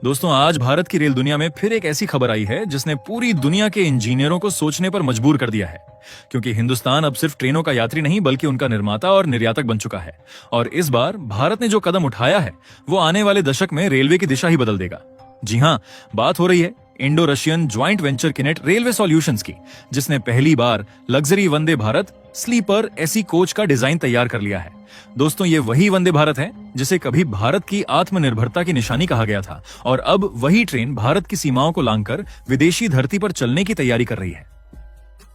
दोस्तों, आज भारत की रेल दुनिया में फिर एक ऐसी खबर आई है जिसने पूरी दुनिया के इंजीनियरों को सोचने पर मजबूर कर दिया है। क्योंकि हिंदुस्तान अब सिर्फ ट्रेनों का यात्री नहीं बल्कि उनका निर्माता और निर्यातक बन चुका है। और इस बार भारत ने जो कदम उठाया है वो आने वाले दशक में रेलवे की दिशा ही बदल देगा। जी हाँ, बात हो रही है Indo Russian joint venture Kinet Railway Solutions की, जिसने पहली बार luxury Vande Bharat sleeper AC coach का डिजाइन तैयार कर लिया है। दोस्तों, ये वही वंदे भारत है जिसे कभी भारत की आत्मनिर्भरता की निशानी कहा गया था, और अब वही ट्रेन भारत की सीमाओं को लांघकर विदेशी धरती पर चलने की तैयारी कर रही है।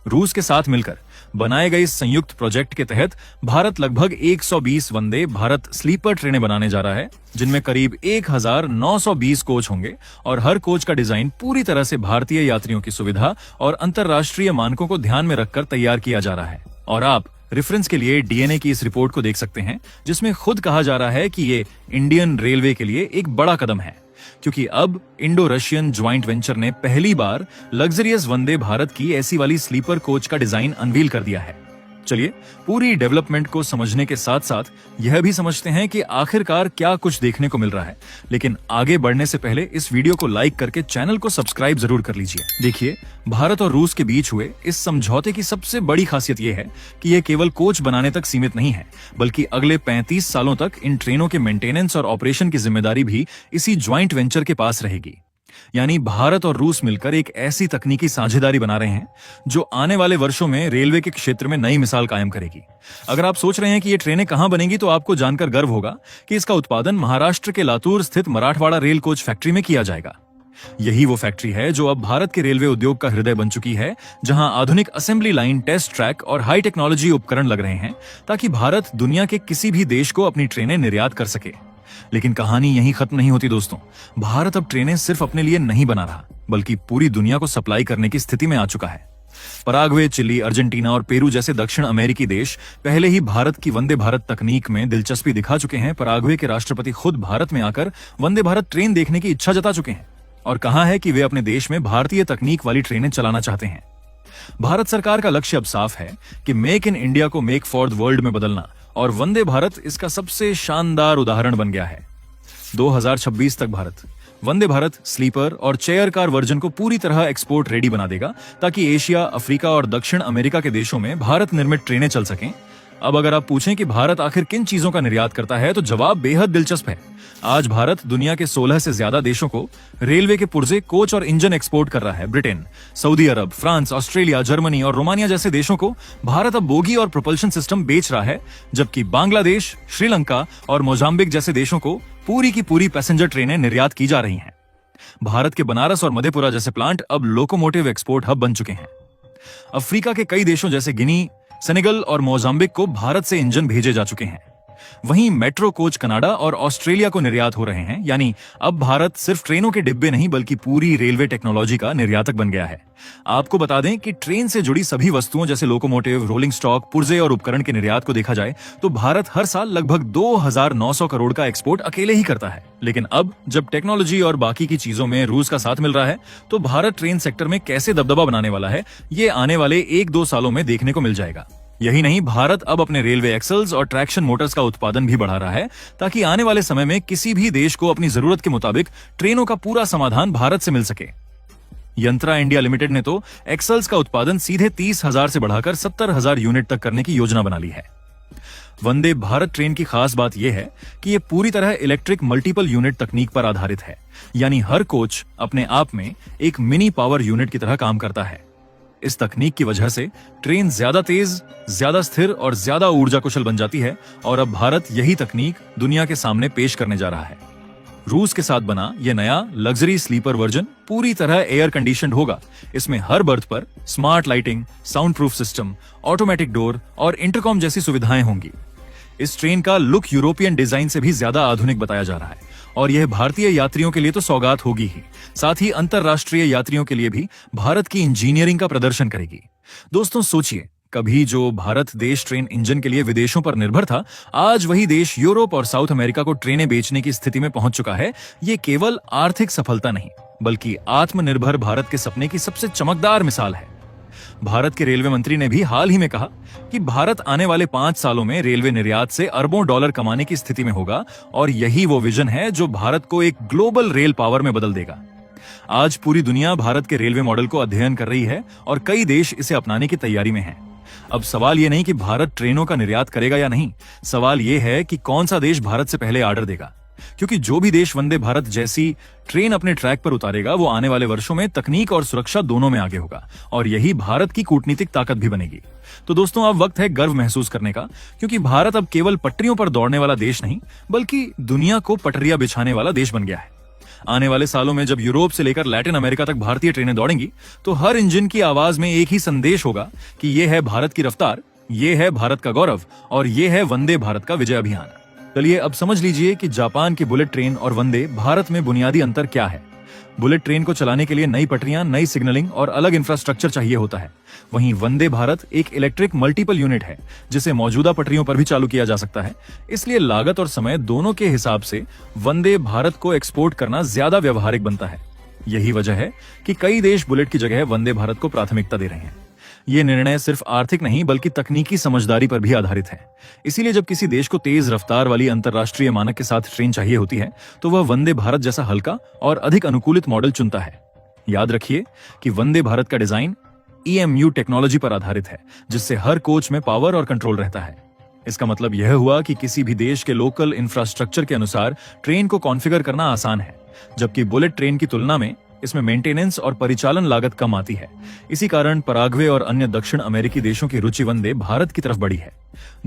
रूस के साथ मिलकर बनाए गए इस संयुक्त प्रोजेक्ट के तहत भारत लगभग 120 वंदे भारत स्लीपर ट्रेनें बनाने जा रहा है, जिनमें करीब 1920 कोच होंगे और हर कोच का डिजाइन पूरी तरह से भारतीय यात्रियों की सुविधा और अंतर्राष्ट्रीय मानकों को ध्यान में रखकर तैयार किया जा रहा है। और आप रेफरेंस के लिए डीएनए की इस रिपोर्ट को देख सकते हैं, जिसमें खुद कहा जा रहा है कि ये इंडियन रेलवे के लिए एक बड़ा कदम है, क्योंकि अब इंडो रशियन ज्वाइंट वेंचर ने पहली बार लग्जरियस वंदे भारत की ऐसी वाली स्लीपर कोच का डिजाइन अनवील कर दिया है। चलिए पूरी डेवलपमेंट को समझने के साथ साथ यह भी समझते हैं कि आखिरकार क्या कुछ देखने को मिल रहा है। लेकिन आगे बढ़ने से पहले इस वीडियो को लाइक करके चैनल को सब्सक्राइब जरूर कर लीजिए। देखिए, भारत और रूस के बीच हुए इस समझौते की सबसे बड़ी खासियत यह है कि यह केवल कोच बनाने तक सीमित नहीं है, बल्कि अगले 35 सालों तक इन ट्रेनों के मेंटेनेंस और ऑपरेशन की जिम्मेदारी भी इसी ज्वाइंट वेंचर के पास रहेगी। यानी भारत और रूस मिलकर एक ऐसी तकनीकी साझेदारी बना रहे हैं जो आने वाले वर्षों में रेलवे के क्षेत्र में नई मिसाल कायम करेगी। अगर आप सोच रहे हैं कि ये ट्रेनें कहां बनेंगी, तो आपको जानकर गर्व होगा कि इसका उत्पादन महाराष्ट्र के लातूर स्थित मराठवाड़ा रेल कोच फैक्ट्री में किया जाएगा। यही वो फैक्ट्री है जो अब भारत के रेलवे उद्योग का हृदय बन चुकी है, जहां आधुनिक असेंबली लाइन, टेस्ट ट्रैक और हाई टेक्नोलॉजी उपकरण लग रहे हैं ताकि भारत दुनिया के किसी भी देश को अपनी ट्रेनें निर्यात कर सके। लेकिन कहानी यहीं खत्म नहीं होती दोस्तों। भारत अब ट्रेनें सिर्फ अपने लिए नहीं बना रहा, बल्कि पूरी दुनिया को सप्लाई करने की स्थिति में आ चुका है। पराग्वे, चिली, अर्जेंटीना और पेरू जैसे दक्षिण अमेरिकी देश पहले ही भारत की वंदे भारत तकनीक में दिलचस्पी दिखा चुके हैं। पराग्वे के राष्ट्रपति खुद भारत में आकर वंदे भारत ट्रेन देखने की इच्छा जता चुके हैं और कहा है कि वे अपने देश में भारतीय तकनीक वाली ट्रेनें चलाना चाहते हैं। भारत सरकार का लक्ष्य अब साफ है कि मेक इन इंडिया को मेक फॉर द वर्ल्ड में बदलना, और वंदे भारत इसका सबसे शानदार उदाहरण बन गया है। 2026 तक भारत वंदे भारत स्लीपर और चेयर कार वर्जन को पूरी तरह एक्सपोर्ट रेडी बना देगा, ताकि एशिया, अफ्रीका और दक्षिण अमेरिका के देशों में भारत निर्मित ट्रेनें चल सकें। अब अगर आप पूछें कि भारत आखिर किन चीजों का निर्यात करता है, तो जवाब बेहद दिलचस्प है। आज भारत दुनिया के 16 से ज्यादा देशों को रेलवे के पुर्जे, कोच और इंजन एक्सपोर्ट कर रहा है। ब्रिटेन, सऊदी अरब, फ्रांस, ऑस्ट्रेलिया, जर्मनी और रोमानिया जैसे देशों को भारत अब बोगी और प्रोपल्शन सिस्टम बेच रहा है, जबकि बांग्लादेश, श्रीलंका और मोजाम्बिक जैसे देशों को पूरी की पूरी पैसेंजर ट्रेनें निर्यात की जा रही हैं। भारत के बनारस और मधेपुरा जैसे प्लांट अब लोकोमोटिव एक्सपोर्ट हब बन चुके हैं। अफ्रीका के कई देशों जैसे गिनी, सेनेगल और मोजाम्बिक को भारत से इंजन भेजे जा चुके हैं। वहीं मेट्रो कोच कनाडा और ऑस्ट्रेलिया को निर्यात हो रहे हैं। यानी अब भारत सिर्फ ट्रेनों के डिब्बे नहीं बल्कि पूरी रेलवे टेक्नोलॉजी का निर्यातक बन गया है। आपको बता दें कि ट्रेन से जुड़ी सभी वस्तुओं जैसे लोकोमोटिव, रोलिंग स्टॉक, पुर्जे और उपकरण के निर्यात को देखा जाए तो भारत हर साल लगभग 2900 करोड़ का एक्सपोर्ट अकेले ही करता है। लेकिन अब जब टेक्नोलॉजी और बाकी की चीजों में रूस का साथ मिल रहा है, तो भारत ट्रेन सेक्टर में कैसे दबदबा बनाने वाला है, ये आने वाले 1-2 सालों में देखने को मिल जाएगा। यही नहीं, भारत अब अपने रेलवे एक्सल्स और ट्रैक्शन मोटर्स का उत्पादन भी बढ़ा रहा है, ताकि आने वाले समय में किसी भी देश को अपनी जरूरत के मुताबिक ट्रेनों का पूरा समाधान भारत से मिल सके। यंत्रा इंडिया लिमिटेड ने तो एक्सल्स का उत्पादन सीधे 30,000 से बढ़ाकर 70,000 यूनिट तक करने की योजना बना ली है। वंदे भारत ट्रेन की खास बात यह है कि यह पूरी तरह इलेक्ट्रिक मल्टीपल यूनिट तकनीक पर आधारित है। यानी हर कोच अपने आप में एक मिनी पावर यूनिट की तरह काम करता है। इस तकनीक की वजह से ट्रेन ज्यादा तेज, ज्यादा स्थिर और ज्यादा ऊर्जा कुशल बन जाती है, और अब भारत यही तकनीक दुनिया के सामने पेश करने जा रहा है। रूस के साथ बना यह नया लग्जरी स्लीपर वर्जन पूरी तरह एयर कंडीशनड होगा। इसमें हर बर्थ पर smart lighting, sound proof system, automatic door और इंटरकॉम जैसी सुविधाएं होंगी। इस ट्रेन का लुक यूरोपियन डिजाइन से भी ज्यादा आधुनिक बताया जा रहा है, और यह भारतीय यात्रियों के लिए तो सौगात होगी ही, साथ ही अंतरराष्ट्रीय यात्रियों के लिए भी भारत की इंजीनियरिंग का प्रदर्शन करेगी। दोस्तों सोचिए, कभी जो भारत देश ट्रेन इंजन के लिए विदेशों पर निर्भर था, आज वही देश यूरोप और साउथ अमेरिका को ट्रेनें बेचने की स्थिति में पहुंच चुका है। ये केवल आर्थिक सफलता नहीं, बल्कि आत्मनिर्भर भारत के सपने की सबसे चमकदार मिसाल है। भारत के रेलवे मंत्री ने भी हाल ही में कहा कि भारत आने वाले 5 सालों में रेलवे निर्यात से अरबों डॉलर कमाने की स्थिति में होगा और यही वो विजन है जो भारत को एक ग्लोबल रेल पावर में बदल देगा। आज पूरी दुनिया भारत के रेलवे मॉडल को अध्ययन कर रही है और कई देश इसे अपनाने की तैयारी में हैं। अब सवाल ये नहीं कि भारत ट्रेनों का निर्यात करेगा या नहीं, सवाल ये है कि कौन सा देश भारत से पहले ऑर्डर देगा। क्योंकि जो भी देश वंदे भारत जैसी ट्रेन अपने ट्रैक पर उतारेगा वो आने वाले वर्षों में तकनीक और सुरक्षा दोनों में आगे होगा और यही भारत की कूटनीतिक ताकत भी बनेगी। तो दोस्तों, अब वक्त है गर्व महसूस करने का, क्योंकि भारत अब केवल पटरियों पर दौड़ने वाला देश नहीं बल्कि दुनिया को पटरियां बिछाने वाला देश बन गया है। आने वाले सालों में जब यूरोप से लेकर लैटिन अमेरिका तक भारतीय ट्रेनें दौड़ेंगी तो हर इंजन की आवाज में एक ही संदेश होगा कि ये है भारत की रफ्तार, ये है भारत का गौरव और ये है वंदे भारत का विजय अभियान। चलिए अब समझ लीजिए कि जापान की बुलेट ट्रेन और वंदे भारत में बुनियादी अंतर क्या है। बुलेट ट्रेन को चलाने के लिए नई पटरियां, नई सिग्नलिंग और अलग इंफ्रास्ट्रक्चर चाहिए होता है। वहीं वंदे भारत एक इलेक्ट्रिक मल्टीपल यूनिट है जिसे मौजूदा पटरियों पर भी चालू किया जा सकता है। इसलिए लागत और समय दोनों के हिसाब से वंदे भारत को एक्सपोर्ट करना ज्यादा व्यवहारिक बनता है। यही वजह है कि कई देश बुलेट की जगह वंदे भारत को प्राथमिकता दे रहे हैं। ये निर्णय सिर्फ आर्थिक नहीं बल्कि तकनीकी समझदारी पर भी आधारित है। इसीलिए जब किसी देश को तेज रफ्तार वाली अंतर्राष्ट्रीय मानक के साथ ट्रेन चाहिए होती है तो वह वंदे भारत जैसा हल्का और अधिक अनुकूलित मॉडल चुनता है। याद रखिए कि वंदे भारत का डिजाइन EMU टेक्नोलॉजी पर आधारित है, जिससे हर कोच में पावर और कंट्रोल रहता है। इसका मतलब यह हुआ कि किसी भी देश के लोकल इंफ्रास्ट्रक्चर के अनुसार ट्रेन को कॉन्फ़िगर करना आसान है, जबकि बुलेट ट्रेन की तुलना में इसमें मेंटेनेंस और परिचालन लागत कम आती है। इसी कारण पराग्वे और अन्य दक्षिण अमेरिकी देशों की रुचि वंदे भारत की तरफ बढ़ी है।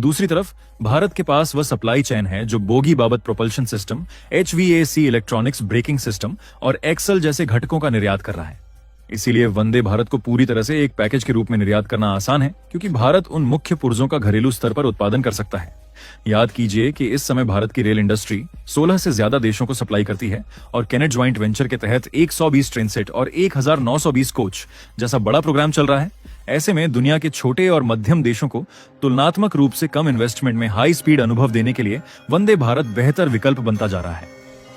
दूसरी तरफ भारत के पास वह सप्लाई चेन है जो बोगी बाबत propulsion system, HVAC electronics braking system और एक्सल जैसे घटकों का निर्यात कर रहा है। इसीलिए वंदे भारत को पूरी तरह से एक पैकेज के रूप में निर्यात करना आसान है, क्योंकि भारत उन मुख्य पुर्जों का घरेलू स्तर पर उत्पादन कर सकता है। याद कीजिए कि इस समय भारत की रेल इंडस्ट्री 16 से ज्यादा देशों को सप्लाई करती है और केनेट ज्वाइंट वेंचर के तहत 120 ट्रेन सेट और 1920 कोच जैसा बड़ा प्रोग्राम चल रहा है। ऐसे में दुनिया के छोटे और मध्यम देशों को तुलनात्मक रूप से कम इन्वेस्टमेंट में हाई स्पीड अनुभव देने के लिए वंदे भारत बेहतर विकल्प बनता जा रहा है।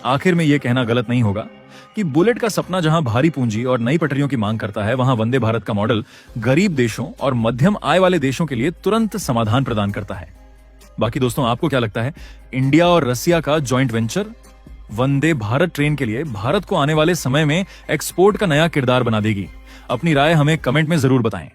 आखिर में यह कहना गलत नहीं होगा कि बुलेट का सपना जहां भारी पूंजी और नई पटरियों की मांग करता है, वहां वंदे भारत का मॉडल गरीब देशों और मध्यम आय वाले देशों के लिए तुरंत समाधान प्रदान करता है। बाकी दोस्तों, आपको क्या लगता है, इंडिया और रसिया का joint venture Vande Bharat train के लिए भारत को आने वाले समय में एक्सपोर्ट का नया किरदार बना देगी? अपनी राय हमें कमेंट में जरूर बताएं।